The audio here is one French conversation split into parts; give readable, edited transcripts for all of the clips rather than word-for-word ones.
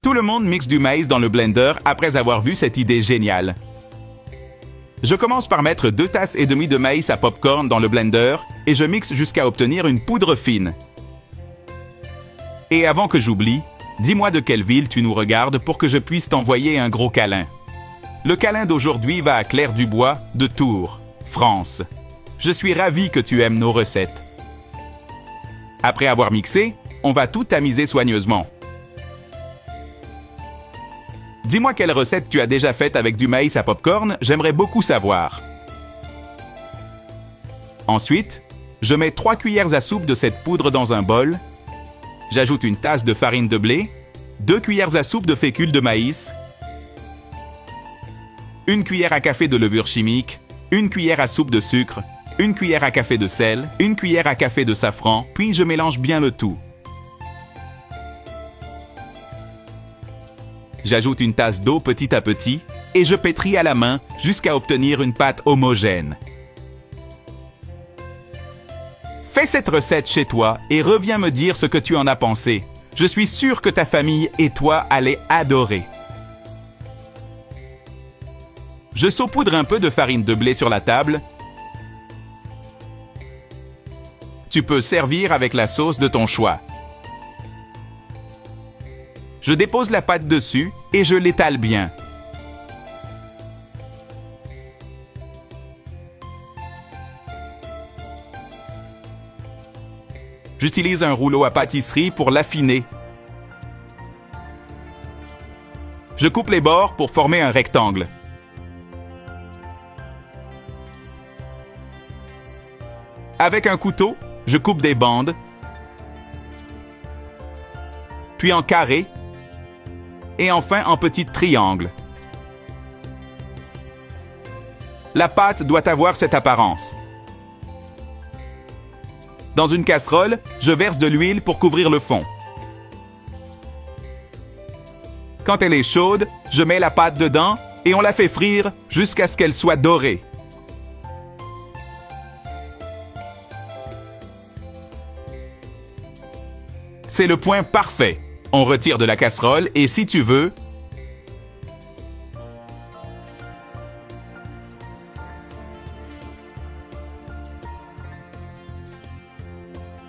Tout le monde mixe du maïs dans le blender après avoir vu cette idée géniale. Je commence par mettre 2 tasses et demie de maïs à popcorn dans le blender et je mixe jusqu'à obtenir une poudre fine. Et avant que j'oublie, dis-moi de quelle ville tu nous regardes pour que je puisse t'envoyer un gros câlin. Le câlin d'aujourd'hui va à Claire Dubois de Tours, France. Je suis ravi que tu aimes nos recettes. Après avoir mixé, on va tout tamiser soigneusement. Dis-moi quelle recette tu as déjà faite avec du maïs à popcorn, j'aimerais beaucoup savoir. Ensuite, je mets 3 cuillères à soupe de cette poudre dans un bol. J'ajoute une tasse de farine de blé, 2 cuillères à soupe de fécule de maïs, 1 cuillère à café de levure chimique, 1 cuillère à soupe de sucre, 1 cuillère à café de sel, 1 cuillère à café de safran, puis je mélange bien le tout. J'ajoute une tasse d'eau petit à petit et je pétris à la main jusqu'à obtenir une pâte homogène. Fais cette recette chez toi et reviens me dire ce que tu en as pensé. Je suis sûr que ta famille et toi allez adorer. Je saupoudre un peu de farine de blé sur la table. Tu peux servir avec la sauce de ton choix. Je dépose la pâte dessus et je l'étale bien. J'utilise un rouleau à pâtisserie pour l'affiner. Je coupe les bords pour former un rectangle. Avec un couteau, je coupe des bandes, puis en carrés, et enfin en petits triangles. La pâte doit avoir cette apparence. Dans une casserole, je verse de l'huile pour couvrir le fond. Quand elle est chaude, je mets la pâte dedans et on la fait frire jusqu'à ce qu'elle soit dorée. C'est le point parfait. On retire de la casserole et si tu veux,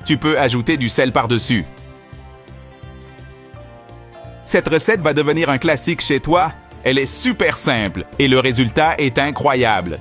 tu peux ajouter du sel par-dessus. Cette recette va devenir un classique chez toi. Elle est super simple et le résultat est incroyable.